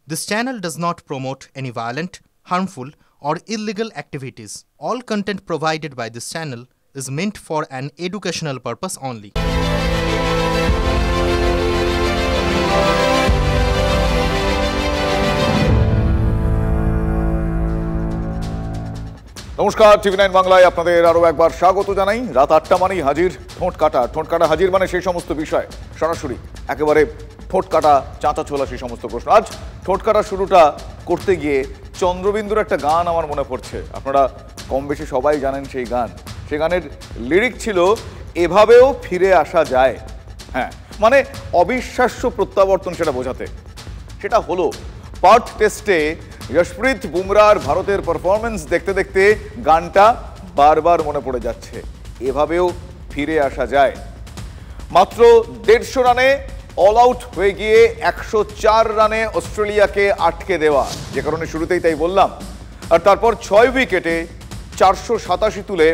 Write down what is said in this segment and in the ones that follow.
This channel does not promote any violent, harmful, or illegal activities. All content provided by this channel is meant for an educational purpose only. নমস্কার, টিভি9 বাংলায় আপনাদের আরও একবার স্বাগত জানাই। রাত ৮টা মানেই হাজির ঠোঁট কাটা হাজির মানে সেই সমস্ত বিষয় সরাসরি একেবারে ঠোঁট কাটা চাঁচা ছোলা সেই সমস্ত প্রশ্ন। আজ ঠোঁট কাটা শুরুটা করতে গিয়ে চন্দ্রবিন্দুর একটা গান আমার মনে পড়ছে। আপনারা কম বেশি সবাই জানেন সেই গান। সেই গানের লিরিক ছিল এভাবেও ফিরে আসা যায়। হ্যাঁ, মানে অবিশ্বাস্য প্রত্যাবর্তন সেটা বোঝাতে। সেটা হলো পার্থ টেস্টে যশপ্রীত বুমরার ভারতের পারফরমেন্স দেখতে দেখতে গানটা বারবার মনে পড়ে যাচ্ছে। এভাবেও ফিরে আসা যায়। মাত্র 150 রানে অল আউট হয়ে গিয়ে 104 রানে অস্ট্রেলিয়াকে আটকে দেওয়া, যে কারণে শুরুতেই তাই বললাম। আর তারপর 6 উইকেটে 487 তুলে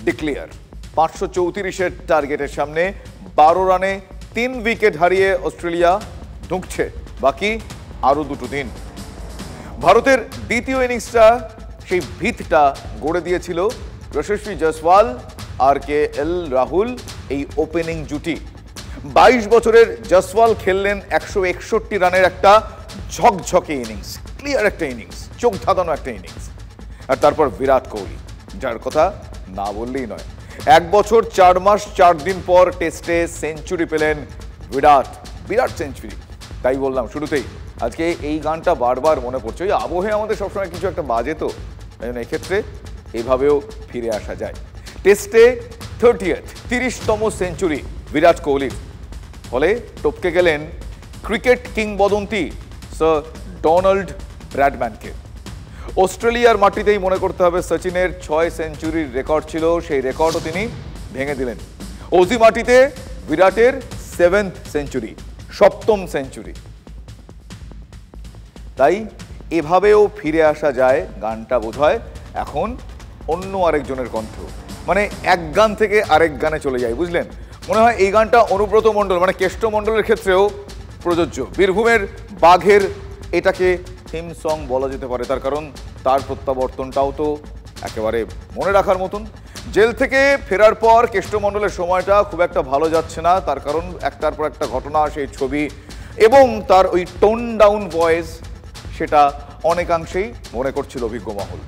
ডিক্লেয়ার। 534-এর টার্গেটের সামনে 12 রানে 3 উইকেট হারিয়ে অস্ট্রেলিয়া ঢুকছে। বাকি আরও 2 দিন। ভারতের দ্বিতীয় ইনিংসটা সেই ভিতটা গড়ে দিয়েছিল যশস্বী জয়সওয়াল আর KL রাহুল এই ওপেনিং জুটি। 22 বছরের জয়সওয়াল খেললেন 161 রানের একটা ঝকঝকে ইনিংস, ক্লিয়ার একটা ইনিংস, চোখ ধাঁধানো একটা ইনিংস। আর তারপর বিরাট কোহলি, যার কথা না বললেই নয়। 1 বছর 4 মাস 4 দিন পর টেস্টে সেঞ্চুরি পেলেন বিরাট সেঞ্চুরি। তাই বললাম শুরুতেই আজকে এই গানটা বারবার মনে পড়ছে। ওই আবহে আমাদের সবসময় কিছু একটা বাজে, তো তাই জন্য এক্ষেত্রে এভাবেও ফিরে আসা যায়। টেস্টে 30তম সেঞ্চুরি বিরাট কোহলির, ফলে টপকে গেলেন ক্রিকেট কিংবদন্তি স্যার ডোনাল্ড ব্র্যাডম্যানকে। অস্ট্রেলিয়ার মাটিতেই মনে করতে হবে সচিনের 6 সেঞ্চুরির রেকর্ড ছিল, সেই রেকর্ডও তিনি ভেঙে দিলেন। অজি মাটিতে বিরাটের 7th সেঞ্চুরি, 7ম সেঞ্চুরি। তাই এভাবেও ফিরে আসা যায় গানটা বোধহয় এখন অন্য আরেকজনের কণ্ঠ, মানে এক গান থেকে আরেক গানে চলে যায়, বুঝলেন? মনে হয় এই গানটা অনুব্রত মণ্ডল মানে কেষ্ট মণ্ডলের ক্ষেত্রেও প্রযোজ্য। বীরভূমের বাঘের এটাকে থিম সং বলা যেতে পারে, তার কারণ তার প্রত্যাবর্তনটাও তো একেবারে মনে রাখার মতন। জেল থেকে ফেরার পর কেষ্ট মণ্ডলের সময়টা খুব একটা ভালো যাচ্ছে না, তার কারণ একটার পর একটা ঘটনা, সেই ছবি এবং তার ওই টোন ডাউন ভয়েস, সেটা অনেকাংশেই মনে করছিল অভিজ্ঞ মহল।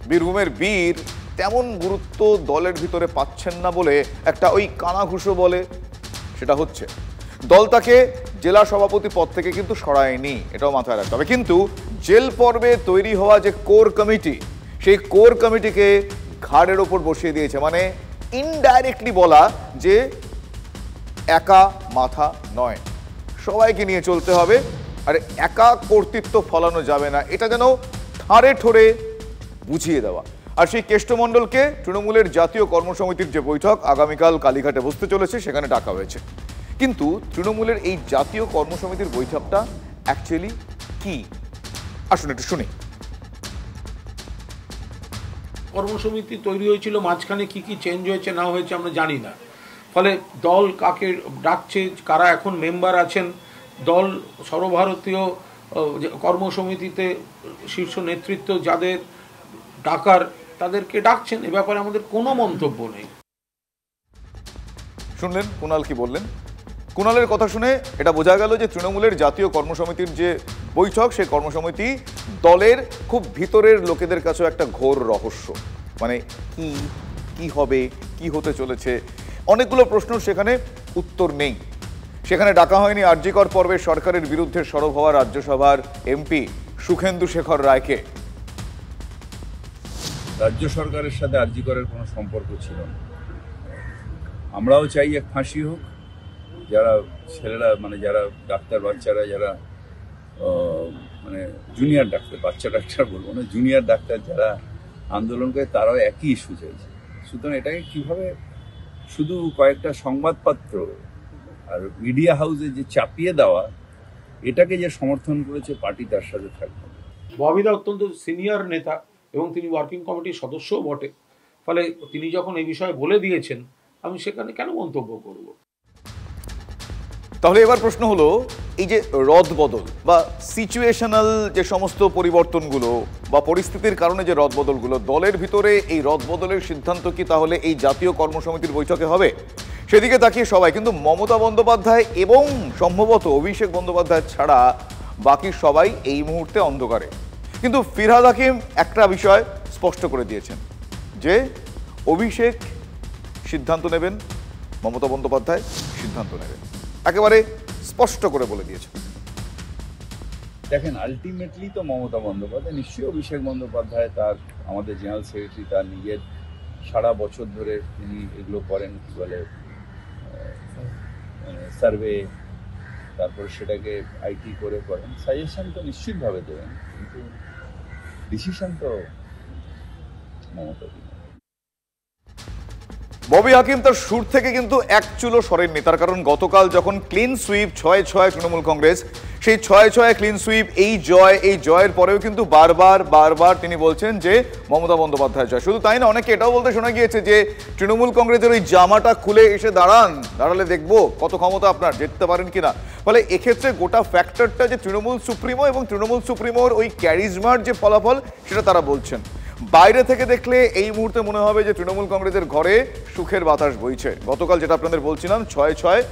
বীরভূমের বীর তেমন গুরুত্ব দলের ভিতরে পাচ্ছেন না বলে একটা ওই কানাঘুষো বলে সেটা হচ্ছে। দল তাকে জেলা সভাপতি পদ থেকে কিন্তু সরায়নি, এটাও মাথায় রাখতে হবে। কিন্তু জেল পর্বে তৈরি হওয়া যে কোর কমিটি, সেই কোর কমিটিকে ঘাড়ের ওপর বসিয়ে দিয়েছে, মানে ইনডাইরেক্টলি বলা যে একা মাথা নয়, সবাইকে নিয়ে চলতে হবে, আর একা কর্তৃত্ব ফলানো যাবে না, এটা যেন ঠাড়ে ঠোরে বুঝিয়ে দেওয়া। আর সেই কেষ্টমণ্ডলকে তৃণমূলের জাতীয় কর্মসমিতির যে বৈঠক আগামীকাল কালীঘাটে বসতে চলেছে সেখানে ডাকা হয়েছে। কিন্তু তৃণমূলের এই জাতীয় কর্মসমিতির বৈঠকটা অ্যাকচুয়ালি কি, আসুন একটু শুনি। কর্মসমিতি তৈরি হয়েছিল, মাঝখানে কি কি চেঞ্জ হয়েছে না হয়েছে আমরা জানি না। ফলে দল কাকে ডাকছে, কারা এখন মেম্বার আছেন, দল সর্বভারতীয় কর্মসমিতিতে শীর্ষ নেতৃত্ব যাদের ডাকার তাদেরকে ডাকছেন, এ ব্যাপারে আমাদের কোনো মন্তব্য নেই। শুনলেন কুণাল কি বললেন? কুণালের কথা শুনে এটা বোঝা গেল যে তৃণমূলের জাতীয় কর্মসমিতির যে বৈঠক, সেই কর্মসমিতি দলের খুব ভিতরের লোকেদের কাছেও একটা ঘোর রহস্য, মানে কি হবে, কি হতে চলেছে, অনেকগুলো প্রশ্ন সেখানে উত্তর নেই। সেখানে ডাকা হয়নি আরজিকর পর্বে সরকারের বিরুদ্ধে সরব হওয়া রাজ্যসভার এমপি সুখেন্দু শেখর রায়কে। রাজ্য সরকারের সাথে আরজিকরের কোনো সম্পর্ক ছিল না। আমরাও চাই এক ফাঁসি হোক, যারা ছেলেরা মানে যারা ডাক্তার বাচ্চারা যারা মানে জুনিয়র ডাক্তার, বাচ্চা ডাক্তার বলবো না, জুনিয়র ডাক্তার যারা আন্দোলন করে তারাও একই ইস্যু চাইছে। সুতরাং এটাকে কিভাবে শুধু কয়েকটা সংবাদপত্র আর মিডিয়া হাউসে যে চাপিয়ে দেওয়া, এটাকে যে সমর্থন করেছে পার্টি তার সাথে থাকবে। ববিদা অত্যন্ত সিনিয়র নেতা এবং তিনি ওয়ার্কিং কমিটির সদস্যও বটে, ফলে তিনি যখন এই বিষয়ে বলে দিয়েছেন আমি সেখানে কেন মন্তব্য করব। তাহলে এবার প্রশ্ন হলো, এই যে রদবদল বা সিচুয়েশনাল যে সমস্ত পরিবর্তনগুলো বা পরিস্থিতির কারণে যে রদবদলগুলো, দলের ভিতরে এই রদবদলের সিদ্ধান্ত কি তাহলে এই জাতীয় কর্মসমিতির বৈঠকে হবে? সেদিকে তাকিয়ে সবাই, কিন্তু মমতা বন্দ্যোপাধ্যায় এবং সম্ভবত অভিষেক বন্দ্যোপাধ্যায় ছাড়া বাকি সবাই এই মুহূর্তে অন্ধকারে। কিন্তু ফিরহাদ হাকিম একটা বিষয় স্পষ্ট করে দিয়েছেন যে অভিষেক সিদ্ধান্ত নেবেন, মমতা বন্দ্যোপাধ্যায় সিদ্ধান্ত নেবেন, একেবারে স্পষ্ট করে বলে দিয়েছেন। দেখেন, আলটিমেটলি তো মমতা বন্দ্যোপাধ্যায়, নিশ্চয়ই অভিষেক বন্দ্যোপাধ্যায় তার আমাদের জেনারেল সেক্রেটারি, তার নিজের সারা বছর ধরে তিনি এগুলো করেন, কি বলে সার্ভে, তারপর সেটাকে আইটি করে করেন, সাজেশন তো নিশ্চিতভাবে দেবেন, কিন্তু ডিসিশন তো মমতা দিন। ববি হাকিম তার সুর থেকে কিন্তু এক চুলো সরেননি, তার কারণ গতকাল যখন ক্লিন সুইপ 6-6 তৃণমূল কংগ্রেস, সেই 6-6 ক্লিন সুইপ, এই জয়ের পরেও কিন্তু বারবার তিনি বলছেন যে মমতা বন্দ্যোপাধ্যায় জয়। শুধু তাই না, অনেকে এটাও বলতে শোনা গিয়েছে যে তৃণমূল কংগ্রেসের ওই জামাটা খুলে এসে দাঁড়ালে দেখবো কত ক্ষমতা আপনার, জিততে পারেন কিনা। ফলে এক্ষেত্রে গোটা ফ্যাক্টরটা যে তৃণমূল সুপ্রিমো এবং তৃণমূল সুপ্রিমোর ওই ক্যারিজমার যে ফলাফল সেটা তারা বলছেন। বাইরে থেকে দেখলে এই মুহূর্তে মনে হবে যে তৃণমূল কংগ্রেসের ঘরে সুখের বাতাস বইছে। গতকাল যেটা আপনাদের বলছিলাম 6-6,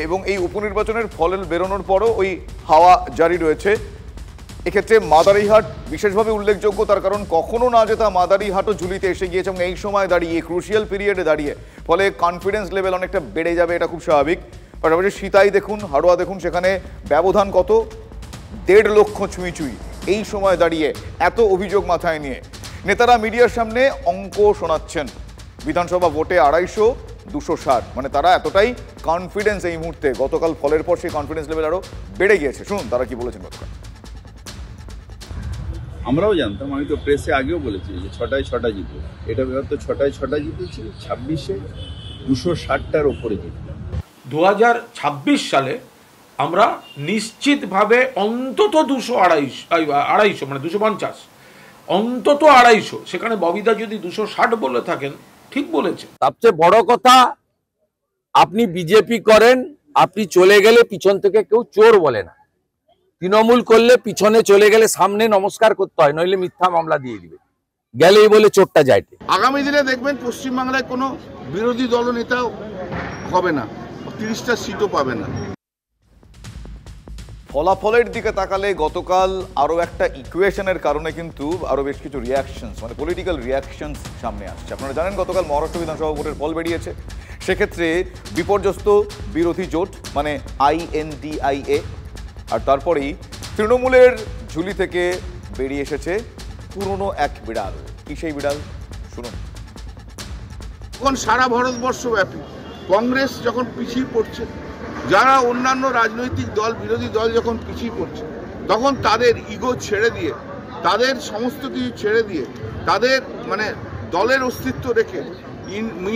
এবং এই উপনির্বাচনের ফল বেরোনোর পরও ওই হাওয়া জারি রয়েছে। এক্ষেত্রে মাদারিহাট বিশেষভাবে উল্লেখযোগ্য, তার কারণ কখনো না জেতা মাদারিহাটও ঝুলিতে এসে গিয়েছে এবং এই সময় দাঁড়িয়ে, ক্রুশিয়াল পিরিয়ডে দাঁড়িয়ে, ফলে কনফিডেন্স লেভেল অনেকটা বেড়ে যাবে, এটা খুব স্বাভাবিক। পাশাপাশি সীতাই দেখুন, হাড়োয়া দেখুন, সেখানে ব্যবধান কত, 1.5 লক্ষ ছুঁই, এই সময় দাঁড়িয়ে এত অভিযোগ মাথায় নিয়ে নেতারা মিডিয়ার সামনে অঙ্ক শোনাচ্ছেন। বিধানসভা ভোটে 250, 260, মানে তারা এতটাই কনফিডেন্স এই মুহূর্তে। গতকাল ফলের পর সেই কনফিডেন্স লেভেল আরো বেড়ে গিয়েছে। শুনুন তারা কি বলেছেন গতকাল। আমরাও জানতাম, আমি তো প্রেসে আগেও বলেছি যে 6টায় 6টা জিতবে, এটা হয়তো 6টায় 6টা জিতেছি, 26-এ 260টার ওপরে জিতবে। 2026 সালে আমরা নিশ্চিতভাবে অন্তত 200-250, মানে 250, অন্তত 250। সেখানে ববিদা যদি 260 বলে থাকেন, ঠিক বলেছে। সবচেয়ে বড় কথা, আপনি বিজেপি করেন, আপনি চলে গেলে পিছন থেকে কেউ চোর বলে না। তৃণমূল করলে পিছনে চলে গেলে সামনে নমস্কার করতে হয়, নইলে মিথ্যা মামলা দিয়ে দিবে, গেলেই বলে চোরটা যায়। আগামী দিনে দেখবেন পশ্চিমবাংলায় কোনো বিরোধী দলনেতা হবে না, 30টা সিটও পাবে না। ফলাফলের দিকে তাকালে গতকাল আরো একটা ইকুয়েশনের কারণে কিন্তু আরো বেশ কিছু রিয়াকশনস, মানে পলিটিক্যাল রিয়াকশনস সামনে আসছে। আপনারা জানেন গতকাল মহারাষ্ট্র বিধানসভা ভোটের ফল বেরিয়েছে। সেক্ষেত্রে বিপর্যস্ত বিরোধী জোট, মানে INDIA, আর তারপরেই তৃণমূলের ঝুলি থেকে বেরিয়ে এসেছে পুরনো এক বিড়াল। কি সেই বিড়াল? শুনুন। এখন সারা ভারতবর্ষব্যাপী কংগ্রেস যখন পিছিয়ে পড়ছে, যারা অন্যান্য রাজনৈতিক দল, বিরোধী দল যখন পিছিয়ে পড়ছে, তখন তাদের ইগো ছেড়ে দিয়ে, তাদের সমস্ত কিছু ছেড়ে দিয়ে, তাদের মানে দলের অস্তিত্ব রেখে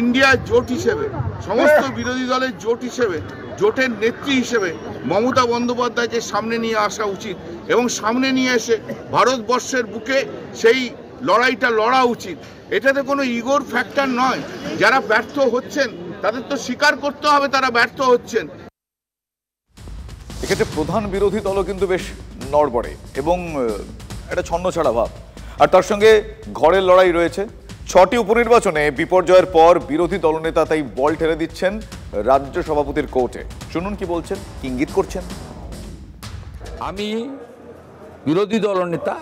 ইন্ডিয়া জোট হিসেবে, সমস্ত বিরোধী দলের জোট হিসেবে, জোটের নেত্রী হিসেবে মমতা বন্দ্যোপাধ্যায়কে সামনে নিয়ে আসা উচিত এবং সামনে নিয়ে এসে ভারতবর্ষের বুকে সেই লড়াইটা লড়া উচিত। এটাতে কোনো ইগোর ফ্যাক্টর নয়। যারা ব্যর্থ হচ্ছেন তাদের তো স্বীকার করতে হবে তারা ব্যর্থ হচ্ছেন। এক্ষেত্রে প্রধান বিরোধী দলও কিন্তু বেশ নড়বড়ে এবং একটা ছন্নছাড়া ভাব, আর তার সঙ্গে ঘরের লড়াই রয়েছে। 6টি উপনির্বাচনে বিপর্যয়ের পর বিরোধী দলনেতা তাই বল ঠেলে দিচ্ছেন রাজ্য সভাপতির কোর্টে। শুনুন কি বলছেন, ইঙ্গিত করছেন। আমি বিরোধী দলনেতা,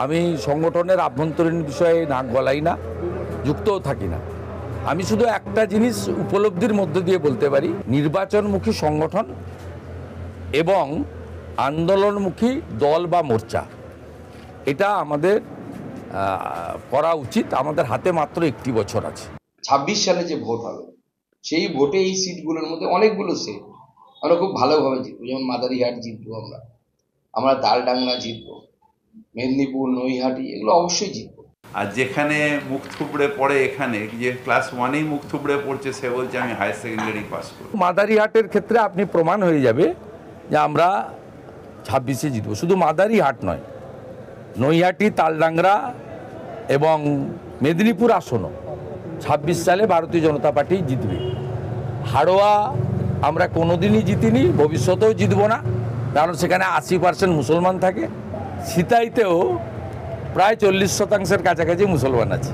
আমি সংগঠনের আভ্যন্তরীণ বিষয়ে নাক গলাই না, যুক্তও থাকি না। আমি শুধু একটা জিনিস উপলব্ধির মধ্য দিয়ে বলতে পারি, নির্বাচনমুখী সংগঠন এবং আন্দোলনমুখী দল বা মোর্চা, এটা আমাদের করা উচিত। আমাদের হাতে মাত্র 1 বছর আছে। 26 সালে যে ভোট হবে, সেই ভোটে এই সিটগুলোর মধ্যে অনেকগুলো সিট আমরা খুব ভালোভাবে জিতবো। যেমন মাদারিহাট জিতবো, আমরা তালডাংরা জিতবো, মেদিনীপুর, নৈহাটি, এগুলো অবশ্যই জিতবো। আর যেখানে মুখ থুবড়ে পড়ে, এখানে যে ক্লাস 1-এই মুখ থুবড়ে পড়ছে, সে বলছে আমি হায়ার সেকেন্ডারি পাস করব। মাদারিহাটের ক্ষেত্রে আপনি প্রমাণ হয়ে যাবে যে আমরা 26-এ জিতবো। শুধু মাদারিহাট নয়, নৈহাটি, তালডাংরা এবং মেদিনীপুর আসনও 26 সালে ভারতীয় জনতা পার্টি জিতবে। হাড়োয়া আমরা কোনোদিনই জিতিনি, ভবিষ্যতেও জিতবো না। কারণ সেখানে 80% মুসলমান থাকে। সিতাইতেও প্রায় 40% কাছাকাছি মুসলমান আছে।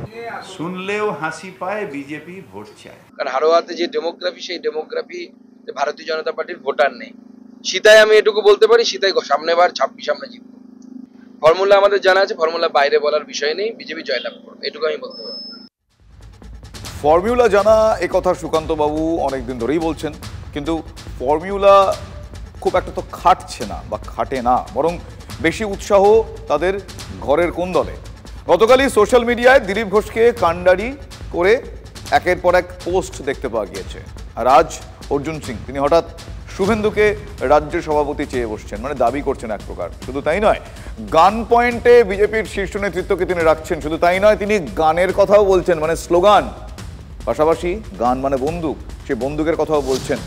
শুনলেও হাসি পায়, বিজেপি ভোট চায়। কারণ হারোয়াতে যে ডেমোগ্রাফি, সেই ডেমোগ্রাফি ভারতীয় জনতা পার্টির ভোটার নেই। সীতায় আমি এটুকু বলতে পারি, সীতায় সামনেবার 26 আমরা জিতবো। ফর্মুলা আমাদের জানা আছে, ফর্মুলা বাইরে বলার বিষয় নেই, বিজেপি জয়লাভ করবে, এটুকু আমি বলতে পারি। ফর্মুলা জানা এ কথা সুকান্ত বাবু অনেকদিন ধরেই বলছেন, কিন্তু ফর্মুলা খুব একটা তো খাটছে না বা খাটে না, বরং বেশি উৎসাহ তাদের ঘরের কোন দলে। গতকালই সোশ্যাল মিডিয়ায় দিলীপ ঘোষকে কাণ্ডারি করে একের পর এক পোস্ট দেখতে পাওয়া গিয়েছে। আর আজ অর্জুন সিং তিনি হঠাৎ শুভেন্দুকে রাজ্য সভাপতি চেয়ে বসছেন, মানে দাবি করছেন এক প্রকার। শুধু তাই নয়, গান পয়েন্টে বিজেপির শীর্ষ নেতৃত্বকে তিনি রাখছেন। শুধু তাই নয়, তিনি গানের কথাও বলছেন, মানে স্লোগান। পাশাপাশি গান মানে বন্দুক, সে বন্দুকের কথাও বলছেন।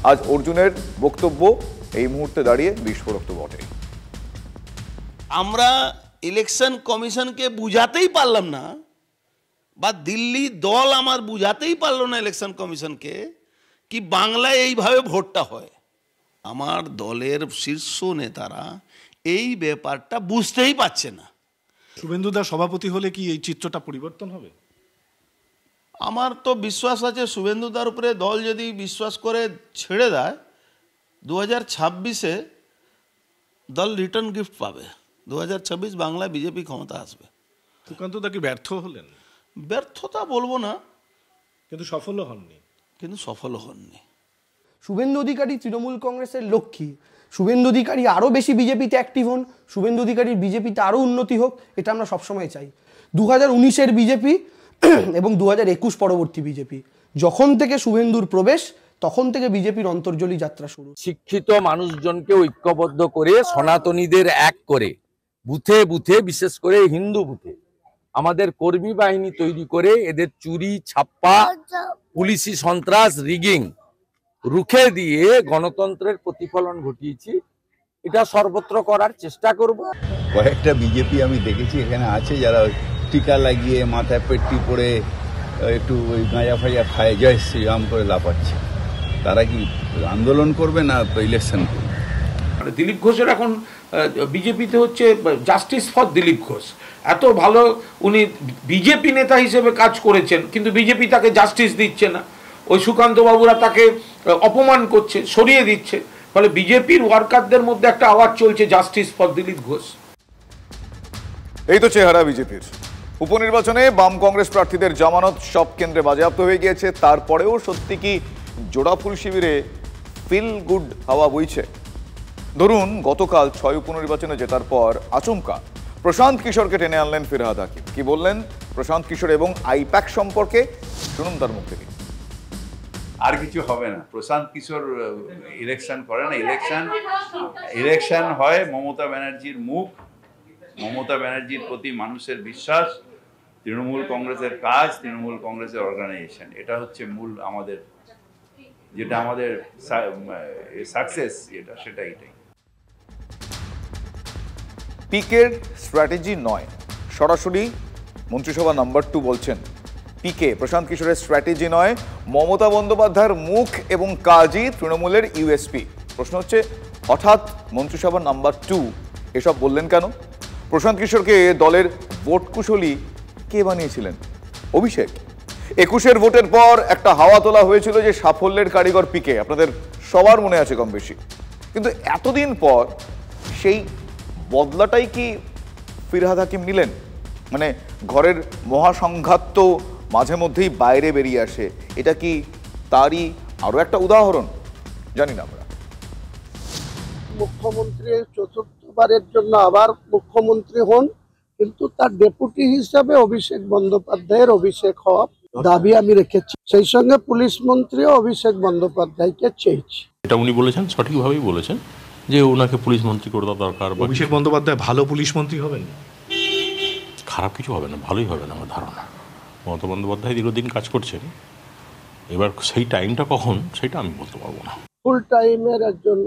আজ অর্জুনের বক্তব্য এই মুহূর্তে দাঁড়িয়ে বিস্ফোরক তো বটে। আমরা ইলেকশন কমিশনকে বুঝাতেই পারলাম না, বা দিল্লি দল আমার বুঝাতেই পারলো না ইলেকশন কমিশনকে কি বাংলায় এইভাবে ভোটটা হয়। আমার দলের শীর্ষ নেতারা এই ব্যাপারটা বুঝতেই পারছে না। শুভেন্দুদা সভাপতি হলে কি এই চিত্রটা পরিবর্তন হবে? আমার তো বিশ্বাস আছে শুভেন্দুদার উপরে দল যদি বিশ্বাস করে ছেড়ে দেয়, 2026-এ দল রিটার্ন গিফট পাবে। 2026 বাংলায় বিজেপি ক্ষমতা আসবে। সুকান্তদা কি ব্যর্থ হলেন? ব্যর্থতা বলবো না, কিন্তু সফলও হননি। শুভেন্দু অধিকারী তৃণমূল কংগ্রেসের লক্ষ্মী। শুভেন্দু অধিকারী আরও বেশি বিজেপিতে অ্যাক্টিভ হন, শুভেন্দু অধিকারীর বিজেপিতে আরও উন্নতি হোক, এটা আমরা সবসময় চাই। 2019-এর বিজেপি এবং 2021 পরবর্তী বিজেপি, যখন থেকে শুভেন্দুর প্রবেশ তখন থেকে বিজেপির অন্তর্জলী যাত্রা শুরু। শিক্ষিত মানুষজনকে ঐক্যবদ্ধ করে, সনাতনীদের এক করে, বুথে বুথে, বিশেষ করে হিন্দু বুথে আমাদের কর্মী বাহিনী তৈরি করে এদের চুরি, ছাপ্পা, পুলিশি সন্ত্রাস, রিগিং রুখে দিয়ে গণতন্ত্রের প্রতিফলন ঘটিয়েছি। এটা সর্বত্র করার চেষ্টা করব। কয়েকটা বিজেপি আমি দেখেছি এখানে আছে যারা টিকা লাগিয়ে মাথায় পেট্টি পরে একটু ওই গাঁজা ফাজা খায়, জয় শ্রীরাম করে লাফাচ্ছে। তারা কি আন্দোলন করবে না ইলেকশন করবে? দিলীপ ঘোষের এখন বিজেপিতে হচ্ছে জাস্টিস ফর দিলীপ ঘোষ। এত ভালো উনি বিজেপি নেতা হিসেবে কাজ করেছেন, কিন্তু বিজেপি তাকে জাস্টিস দিচ্ছে না। ওই সুকান্ত বাবুরা তাকে অপমান করছে, সরিয়ে দিচ্ছে। ফলে বিজেপির ওয়ার্কারদের মধ্যে একটা আওয়াজ চলছে, জাস্টিস ফর দিলীপ ঘোষ। এই তো চেহারা বিজেপির। উপনির্বাচনে বাম কংগ্রেস প্রার্থীদের জামানত সব কেন্দ্রে বাজেয়াপ্ত হয়ে গিয়েছে। তারপরেও সত্যি কি জোড়াফুল শিবিরে ফিল গুড হাওয়া বইছে? ধরুন, গতকাল 6 উপনির্বাচনে জেতার পর আচমকা প্রশান্ত কিশোরকে টেনে আনলেন ফিরহাদ হাকিম। কি বললেন প্রশান্ত কিশোর এবং আইপ্যাক সম্পর্কে, শুনুন তার মুখ থেকে। আর কিছু হবে না। প্রশান্ত কিশোর ইলেকশন করে না। ইলেকশন হয় মমতা ব্যানার্জির মুখ, মমতা ব্যানার্জির প্রতি মানুষের বিশ্বাস, তৃণমূল কংগ্রেসের কাজ, তৃণমূল কংগ্রেসের অর্গানাইজেশন। এটা হচ্ছে মূল আমাদের, যেটা আমাদের সাকসেস, সেটাই। পিকের স্ট্র্যাটেজি নয়, সরাসরি মন্ত্রিসভা নাম্বার 2 বলছেন পিকে প্রশান্ত কিশোরের স্ট্র্যাটেজি নয়, মমতা বন্দ্যোপাধ্যায়ের মুখ এবং কাজই তৃণমূলের ইউএসপি। প্রশ্ন হচ্ছে, হঠাৎ মন্ত্রিসভা নাম্বার 2 এসব বললেন কেন? প্রশান্ত কিশোরকে দলের ভোট কুশলী কে বানিয়েছিলেন? অভিষেক। 21-এর ভোটের পর একটা হাওয়া তোলা হয়েছিল যে সাফল্যের কারিগর পিকে, আপনাদের সবার মনে আছে কম বেশি। কিন্তু এতদিন পর সেই বদলাটাই কি ফিরহাদ হাকিম নিলেন? মানে ঘরের মহাসংঘাত তো মাঝে মধ্যেই বাইরে বেরিয়ে আসে, এটা কি তারই আরো একটা উদাহরণ? জানি না আমরা। মুখ্যমন্ত্রী চতুর্থবারের জন্য আবার মুখ্যমন্ত্রী হন, কিন্তু তার ডেপুটি হিসাবে অভিষেক বন্দ্যোপাধ্যায়ের অভিষেক হওয়া দাবি আমি রেখেছি। সেই সঙ্গে পুলিশ মন্ত্রীও অভিষেক বন্দ্যোপাধ্যায়কে চেয়েছি। এটা উনি বলেছেন, সঠিকভাবেই বলেছেন যে ওনাকে পুলিশ মন্ত্রী করে দেওয়া দরকার। অভিষেক বন্দ্যোপাধ্যায় ভালো পুলিশ মন্ত্রী হবেন? খারাপ কিছু হবে না, ভালোই হবে না আমার ধারণা। মমতা বন্দ্যোপাধ্যায় দীর্ঘদিন কাজ করছেন, এবার সেই টাইমটা কখন সেটা আমি বলতে পারবো না। ফুল টাইমের একজন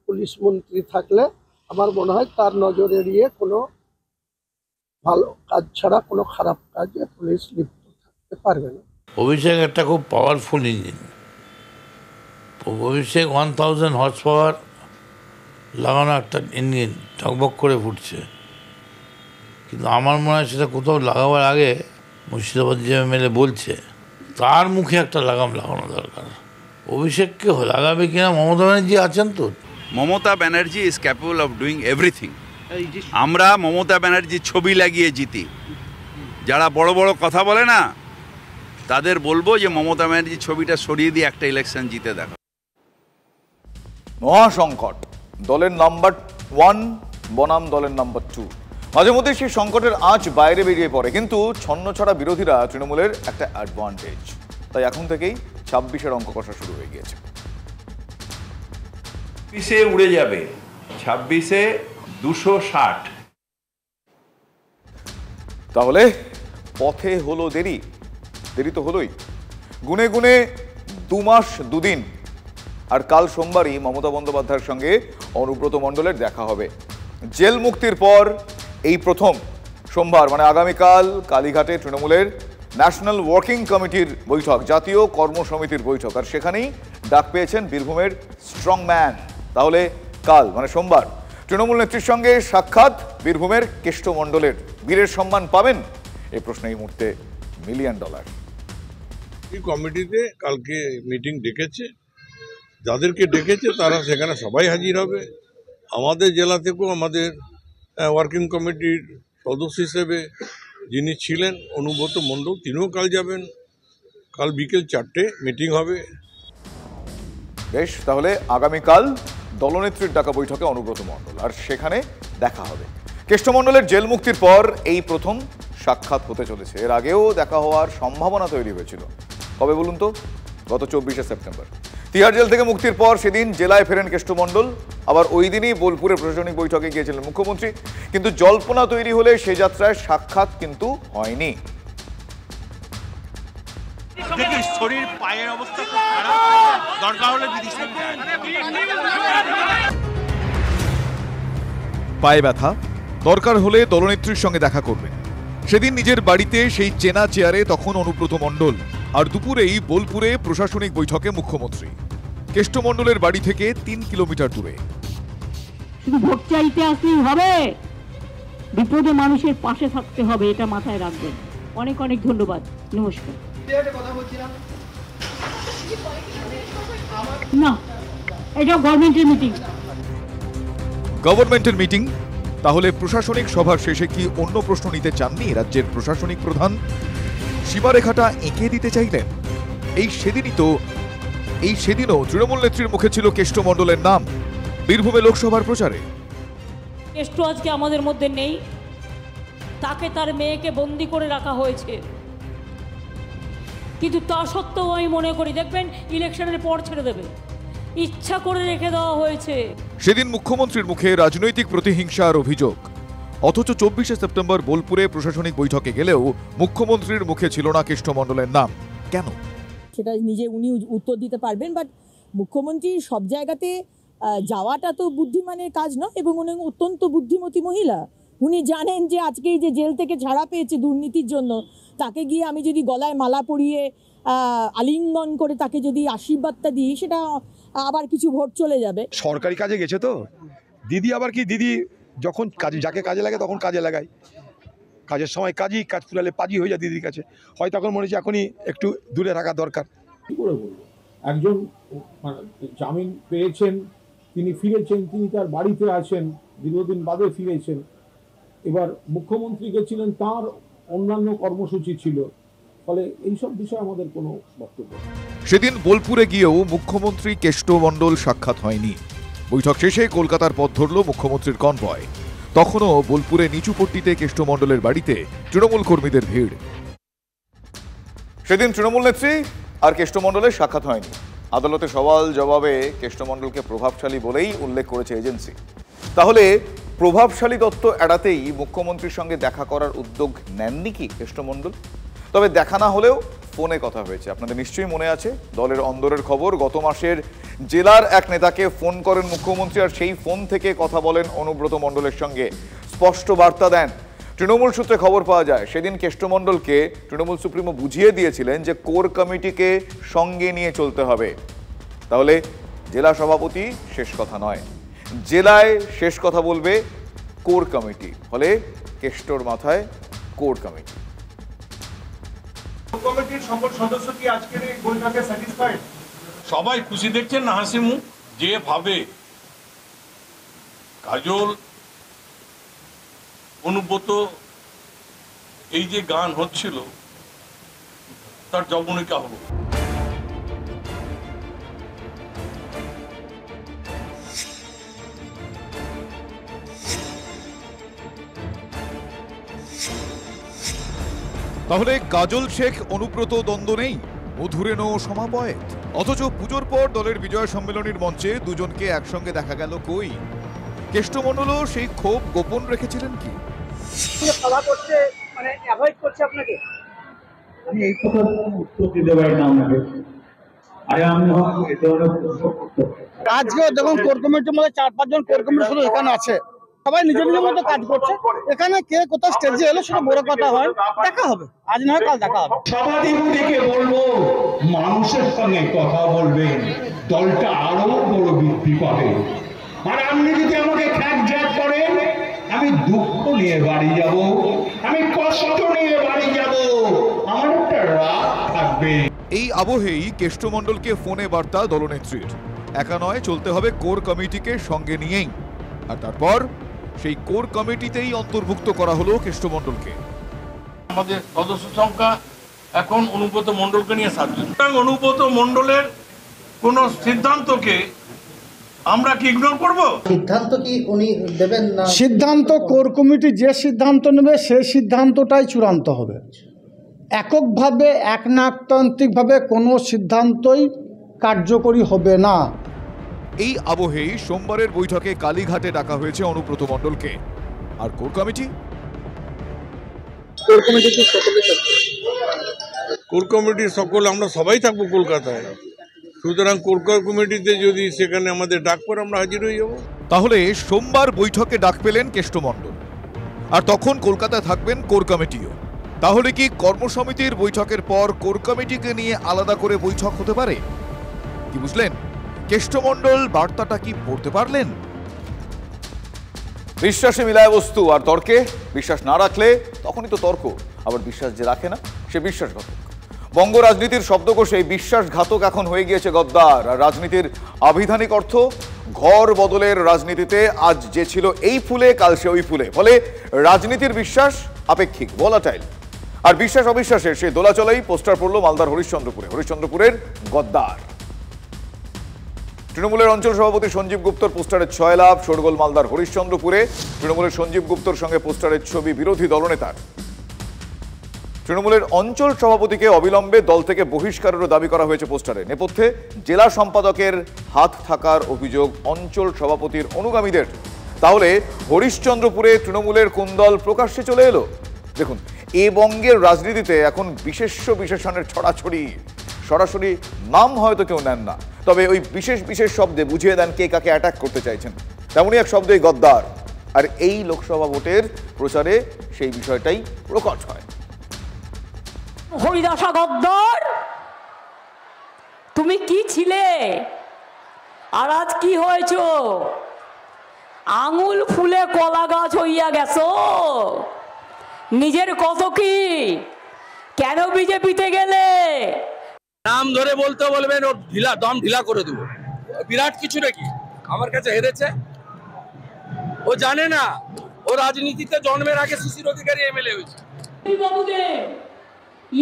পুলিশ মন্ত্রী থাকলে আমার মনে হয় তার নজর এড়িয়ে কোনো ভালো কাজ ছাড়া কোনো খারাপ কাজে পুলিশ লিপ্ত থাকতে পারবে না। অভিষেক একটা খুব পাওয়ারফুল ইঞ্জিন। অভিষেক 1000 হর্স পাওয়ার লাগানো একটা ইঞ্জিন টকবক করে ফুটছে, কিন্তু আমার মনে হয় সেটা কোথাও লাগাবার আগে মুর্শিদাবাদ যে এমএলএ বলছে তার মুখে একটা লাগাম লাগানো দরকার। অভিষেককে লাগাবে কিনা, মমতা ব্যানার্জি আছেন তো। Mamata Banerjee is capable of doing everything. আমরা মমতা ব্যানার্জির ছবি লাগিয়ে জিতি। যারা বড় বড় কথা বলে না তাদের বলবো যে মমতা ব্যানার্জির ছবিটা সরিয়ে দিয়ে একটা ইলেকশন জিতে দেখা। মহাসংকট, দলের নাম্বার 1 বনাম দলের নাম্বার 2। মাঝে মধ্যে সেই সংকটের আঁচ বাইরে বেরিয়ে পড়ে, কিন্তু ছন্নছাড়া বিরোধীরা তৃণমূলের একটা অ্যাডভান্টেজ। তাই এখন থেকেই 26-এর অঙ্ক কষা শুরু হয়ে গিয়েছে। 26-এ উড়ে যাবে, 26-এ 260। তাহলে পথে হলো দেরি, দেরি তো হলোই। গুনে গুনে 2 মাস 2 দিন, আর কাল সোমবারই মমতা বন্দ্যোপাধ্যায়ের সঙ্গে অনুব্রত মণ্ডলের দেখা হবে। জেল মুক্তির পর এই প্রথম সোমবার, মানে আগামীকাল কালীঘাটে তৃণমূলের ন্যাশনাল ওয়ার্কিং কমিটির বৈঠক, জাতীয় কর্মসমিতির বৈঠক, আর সেখানেই ডাক পেয়েছেন বীরভূমের স্ট্রং ম্যান। তাহলে কাল মানে সোমবার তৃণমূল নেত্রীর সঙ্গে সাক্ষাৎ বীরভূমের কেষ্ট মণ্ডলের। বীরের সম্মান পাবেন? এই প্রশ্ন এই মুহূর্তে $1 মিলিয়ন। এই কমিটিতে কালকে মিটিং ডেকেছে, যাদেরকে ডেকেছে তারা সেখানে সবাই হাজির হবে। আমাদের জেলা থেকেও আমাদের ওয়ার্কিং কমিটির সদস্য হিসেবে যিনি ছিলেন অনুব্রত মণ্ডল, তিনিও কাল যাবেন। কাল বিকেল 4টে মিটিং হবে। বেশ, তাহলে আগামীকাল দলনেত্রীর ডাকা বৈঠকে অনুব্রত মণ্ডল, আর সেখানে দেখা হবে। কেষ্টমণ্ডলের জেল মুক্তির পর এই প্রথম সাক্ষাৎ হতে চলেছে। এর আগেও দেখা হওয়ার সম্ভাবনা তৈরি হয়েছিল। কবে বলুন তো? গত 24শে সেপ্টেম্বর তিহার জেল থেকে মুক্তির পর সেদিন জেলায় ফেরেন কেষ্টমণ্ডল। আবার ওই দিনই বোলপুরে প্রশাসনিক বৈঠকে গিয়েছিলেন মুখ্যমন্ত্রী, কিন্তু জল্পনা তৈরি হলে সে যাত্রায় সাক্ষাৎ কিন্তু হয়নি। শরীর পায়ের অবস্থা খুব খারাপ, দরকার হলে বিদেশে পায়ে ব্যথা, দরকার হলে দলনেত্রীর সঙ্গে দেখা করবেন। সেদিন নিজের বাড়িতে সেই চেনা চেয়ারে তখন অনুব্রত মণ্ডল, আর দুপুরেই বোলপুরে প্রশাসনিক বৈঠকে মুখ্যমন্ত্রী। কেষ্টমণ্ডলের বাড়ি থেকে 3 কিলোমিটার দূরে। শুধু ভোট চাইতে আসলেই হবে, বিপদে মানুষের পাশে থাকতে হবে, এটা মাথায় রাখবেন। অনেক অনেক ধন্যবাদ, নমস্কার। না, এটা গভর্নমেন্টের মিটিং। গভর্নমেন্টের মিটিং? তাহলে প্রশাসনিক সভার শেষে কি অন্য প্রশ্ন নিতে চাননি রাজ্যের প্রশাসনিক প্রধান? সীমারেখাটা এঁকে দিতে চাইলেন? এই সেদিনও তৃণমূল নেত্রীর মুখে ছিল কেষ্টমণ্ডলের নাম বীরভূমে লোকসভার প্রচারে। কেষ্ট আজকে আমাদের মধ্যে নেই, তাকে তার মেয়েকে বন্দি করে রাখা হয়েছে, কিন্তু তা সত্ত্বেও আমি মনে করি দেখবেন ইলেকশনের পর ছেড়ে দেবে, ইচ্ছা করে রেখে দেওয়া হয়েছে। সেদিন মুখ্যমন্ত্রীর মুখে রাজনৈতিক প্রতিহিংসার অভিযোগ, অথচ 24শে সেপ্টেম্বর বোলপুরে প্রশাসনিক বৈঠকে গেলেও মুখ্যমন্ত্রীর মুখে ছিল না কেষ্টমণ্ডলের নাম। কেন? সেটা নিজে উনি উত্তর দিতে পারবেন, বাট মুখ্যমন্ত্রী সব জায়গাতে যাওয়াটা তো বুদ্ধিমানের কাজ নয়, এবং উনি অত্যন্ত বুদ্ধিমতী মহিলা। উনি জানেন যে আজকে এই যে জেল থেকে ছাড়া পেয়েছে দুর্নীতির জন্য, তাকে গিয়ে আমি যদি গলায় মালা পরিয়ে আলিঙ্গন করে তাকে যদি আশীর্বাদটা দিই, সেটা আবার কিছু ভোট চলে যাবে। সরকারি কাজে গেছে তো দিদি, আবার কি দিদি যখন কাজে যাকে কাজে লাগে তখন কাজে লাগায়, কাজের সময় কাজই, কাজ ফুরালে পাজি হয়ে যায় দিদির কাছে। হয়তো এখন মনে হচ্ছে এখনই একটু দূরে থাকা দরকার। কি করে বলবো, একজন জামিন পেয়েছেন, তিনি ফিরেছেন, তিনি তার বাড়িতে আছেন, দীর্ঘদিন বাদে ফিরেছেন। এবার মুখ্যমন্ত্রী গেছিলেন, তার অন্যান্য কর্মসূচি ছিল, ফলে এইসব বিষয়ে আমাদের কোনো বক্তব্য। সেদিন বোলপুরে গিয়েও মুখ্যমন্ত্রী কেষ্টমণ্ডল সাক্ষাৎ হয়নি। বৈঠক শেষে কলকাতার পথ ধরল মুখ্যমন্ত্রীর কনভয়। তখনও বোলপুরে নিচুপট্টিতে কেষ্টমণ্ডলের বাড়িতে তৃণমূল কর্মীদের ভিড়। সেদিন তৃণমূল নেত্রী আর কেষ্টমণ্ডলের সাক্ষাৎ হয়নি। আদালতে সওয়াল জবাবে কেষ্টমণ্ডলকে প্রভাবশালী বলেই উল্লেখ করেছে এজেন্সি। তাহলে প্রভাবশালী তত্ত্ব এড়াতেই মুখ্যমন্ত্রীর সঙ্গে দেখা করার উদ্যোগ নেননি কি কেষ্টমণ্ডল? তবে দেখা না হলেও ফোনে কথা হয়েছে। আপনাদের নিশ্চয়ই মনে আছে দলের অন্দরের খবর, গত মাসের জেলার এক নেতাকে ফোন করেন মুখ্যমন্ত্রী, আর সেই ফোন থেকে কথা বলেন অনুব্রত মণ্ডলের সঙ্গে, স্পষ্ট বার্তা দেন। তৃণমূল সূত্রে খবর পাওয়া যায় সেদিন কেষ্টমণ্ডলকে তৃণমূল সুপ্রিমো বুঝিয়ে দিয়েছিলেন যে কোর কমিটিকে সঙ্গে নিয়ে চলতে হবে। তাহলে জেলা সভাপতি শেষ কথা নয়, জেলায় শেষ কথা বলবে কোর কমিটি, ফলে কেষ্টর মাথায় কোর কমিটি। কমিটির সকল সদস্য কি আজকের এই বৈঠকে স্যাটিসফাইড? সবাই খুশি দেখছেন না, হাসি মুখ। যেভাবে কাজল অনুব্রত এই যে গান হচ্ছিল তার যবনিকা হলো। তাহলে কাজল শেখ অনুব্রত দ্বন্দ্ব নেই, মধুরেণ সমাপয়েত। অথচ পুজোর পর দলের বিজয় সম্মেলনের মঞ্চে দুজনকে একসঙ্গে দেখা গেল কই? কেষ্টমণ্ডলও সেই ক্ষোভ গোপন রেখেছিলেন কি? সভা করতে মানে অ্যাভয়েড করছে আপনাকে? আমি এই কথা উত্তর দিতে পারি না আপনাকে। আজকে দেখুন কোর কমিটির মধ্যে 4-5 জন কোর কমিটি শুধু এখানে আছে, সবাই নিজের নিজের মতো কাজ করছে। এখানে কে কোথাও স্টেজে এলো সেটা বড় কথা হয়, দেখা হবে, আজ না হয় কাল দেখা হবে। সভাধিপতিকে বলবো মানুষের সঙ্গে কথা বলবেন, দলটা আরো বড় বৃদ্ধি পাবে। আর আপনি যদি আমাকে খ্যাট করেন, আমি দুঃখ নিয়ে বাড়ি যাব, আমি কষ্ট নিয়ে বাড়ি যাব, আমার একটা রাগ থাকবে। এই আবহেই কেষ্টমণ্ডলকে ফোনে বার্তা দলনেত্রীর, একা নয়, চলতে হবে কোর কমিটিকে সঙ্গে নিয়েই। আর তারপর সেই কোর কমিটিতেই অন্তর্ভুক্ত করা হলো কেষ্টমণ্ডলকে। আমাদের সদস্য সংখ্যা এখন অনুব্রত মণ্ডলকে নিয়ে 7 জন। অনুব্রত মণ্ডলের কোন সিদ্ধান্তকে আমরা কি ইগনোর করব? সিদ্ধান্ত কি উনি দেবেন না? সিদ্ধান্ত কোর কমিটি যে সিদ্ধান্ত নেবে সেই সিদ্ধান্তটাই চূড়ান্ত হবে। এককভাবে একনায়কতান্ত্রিকভাবে কোনো সিদ্ধান্তই কার্যকরী হবে না। এই আবহেই সোমবারের বৈঠকে কালীঘাটে ডাকা হয়েছে অনুব্রত মণ্ডলকে। আর কোর কমিটি? কোর কমিটির সকল আমরা সবাই থাকবো কলকাতায়, সুতরাং কোর কমিটিতে যদি সেখানে আমাদের ডাক পর আমরা হাজির হয়ে যাব। তাহলে সোমবার বৈঠকে ডাক পেলেন কেষ্টমণ্ডল, আর তখন কলকাতায় থাকবেন কোর কমিটিও। তাহলে কি কর্মসমিতির বৈঠকের পর কোর কমিটিকে নিয়ে আলাদা করে বৈঠক হতে পারে? কি বুঝলেন? কেষ্টমণ্ডল বার্তাটা কি পড়তে পারলেন? বিশ্বাসে মিলায় বস্তু, আর তর্কে বিশ্বাস না রাখলে তখনই তো তর্ক। আবার বিশ্বাস যে রাখে না সে বিশ্বাসঘাতক। বঙ্গ রাজনীতির শব্দকোষে বিশ্বাসঘাতক এখন হয়ে গিয়েছে গদ্দার। আর রাজনীতির আবিধানিক অর্থ ঘর বদলের রাজনীতিতে আজ যে ছিল এই ফুলে, কাল সে ওই ফুলে। ফলে রাজনীতির বিশ্বাস আপেক্ষিক, ভোলাটাইল। আর বিশ্বাস অবিশ্বাসের সেই দোলাচলেই পোস্টার পড়ল মালদার হরিশ্চন্দ্রপুরের গদ্দার। তৃণমূলের অঞ্চল সভাপতি সঞ্জীব গুপ্তর পোস্টারের 6 লাভ, শোরগোল মালদার হরিশ্চন্দ্রপুরে। তৃণমূলের সঞ্জীব গুপ্তর সঙ্গে পোস্টারের ছবি বিরোধী দলনেতার। তৃণমূলের অঞ্চল সভাপতিকে অবিলম্বে দল থেকে বহিষ্কারেরও দাবি করা হয়েছে পোস্টারে। নেপথ্যে জেলা সম্পাদকের হাত থাকার অভিযোগ অঞ্চল সভাপতির অনুগামীদের। তাহলে হরিশ্চন্দ্রপুরে তৃণমূলের কোন দল প্রকাশ্যে চলে এলো? দেখুন, এ বঙ্গের রাজনীতিতে এখন বিশেষণের ছড়াছড়ি। সরাসরি নাম হয়তো কেউ নেন না, তবে ওই বিশেষ শব্দে বুঝিয়ে দেন কে কাকে অ্যাটাক করতে চাইছেন। তেমনই এক শব্দই গদ্দার। আর এই লোকসভা ভোটের প্রচারে সেই বিষয়টাই প্রকট হয়। হরিদাসা গদ্দার, তুমি কি ছিলে আর আজ কি হয়েছ? আঙুল ফুলে কলা গাছ হইয়া গেছো। নিজের কত কি, কেন বিজেপিতে গেলে? নাম ধরে বলতে বলবেন, ও দম ঢিলা করে দেবো। বিরাট কিছু নাকি আমার কাছে হেরেছে? ও জানে না ও রাজনীতিতে জন্মের আগে শিশির অধিকারী এমএলএ হয়েছে।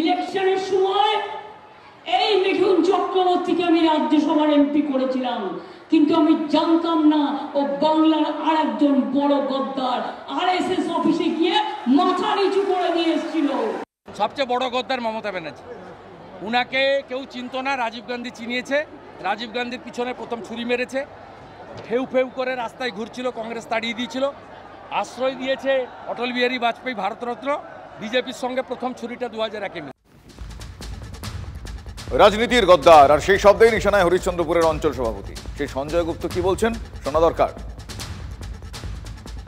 ইলেকশনের সময় এই মিঠুন চক্রবর্তীকে আমি রাজ্যসভার এমপি করেছিলাম, কিন্তু আমি জানতাম না ও বাংলার আর একজন বড় গদ্দার। আরএসএস অফিসে গিয়ে মাথা নিচু করে দিয়ে এসেছিল। সবচেয়ে বড় গদ্দার মমতা ব্যানার্জি। উনাকে কেউ চিনত না, রাজীব গান্ধী চিনিয়েছে। রাজীব গান্ধীর পিছনে প্রথম ছুরি মেরেছে, ফেউ করে রাস্তায় ঘুরছিল, কংগ্রেস তাড়িয়ে দিয়েছিল। আশ্রয় দিয়েছে অটল বিহারী বাজপেয়ী, ভারতরত্ন। বিজেপির সঙ্গে প্রথম ছুরিটা 2001-এ। রাজনীতির গদ্দার, আর সেই শব্দেই নিশানায় হরিশ্চন্দ্রপুরের অঞ্চল সভাপতি। সেই সঞ্জয় গুপ্ত কি বলছেন শোনা দরকার।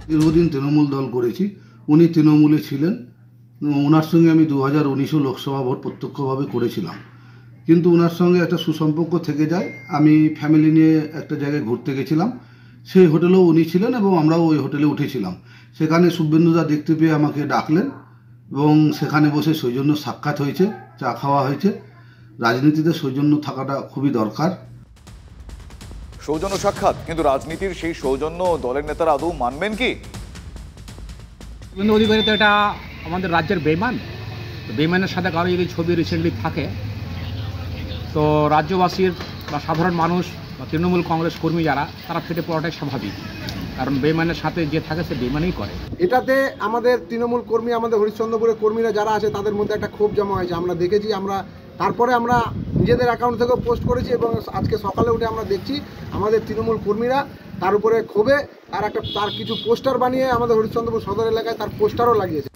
দীর্ঘদিন তৃণমূল দল করেছি, উনি তৃণমূলে ছিলেন। ওনার সঙ্গে আমি 2019 লোকসভা ভোট প্রত্যক্ষভাবে করেছিলাম, কিন্তু ওনার সঙ্গে একটা সুসম্পর্ক থেকে যায়। আমি ফ্যামিলি নিয়ে একটা জায়গায় ঘুরতে গেছিলাম, সেই হোটেলেও উনি ছিলেন এবং আমরাও ওই হোটেলে উঠেছিলাম। সেখানে শুভেন্দুদা দেখতে পেয়ে আমাকে ডাকলেন এবং সেখানে বসে সৌজন্য সাক্ষাৎ হয়েছে, চা খাওয়া হয়েছে। রাজনীতিতে সৌজন্য থাকাটা খুবই দরকার। সৌজন্য সাক্ষাৎ, কিন্তু রাজনীতির সেই সৌজন্য দলের নেতারা আদৌ মানবেন কি? শুভেন্দু অধিকারী তো এটা আমাদের রাজ্যের বেইমান, বেইমানের সাথে কারো যদি ছবি রিসেন্টলি থাকে তো রাজ্যবাসীর বা সাধারণ মানুষ বা তৃণমূল কংগ্রেস কর্মী যারা তারা ফেটে পড়াটাই স্বাভাবিক, কারণ বেইমানের সাথে যে থাকে সে বেইমানই করে। এটাতে আমাদের তৃণমূল কর্মী, আমাদের হরিশ্চন্দ্রপুরের কর্মীরা যারা আছে তাদের মধ্যে একটা ক্ষোভ জমা হয়েছে, আমরা দেখেছি। তারপরে আমরা নিজেদের অ্যাকাউন্ট থেকেও পোস্ট করেছি এবং আজকে সকালে উঠে আমরা দেখছি আমাদের তৃণমূল কর্মীরা তার উপরে ক্ষোভে তার কিছু পোস্টার বানিয়ে আমাদের হরিশ্চন্দ্রপুর সদর এলাকায় তার পোস্টারও লাগিয়েছে।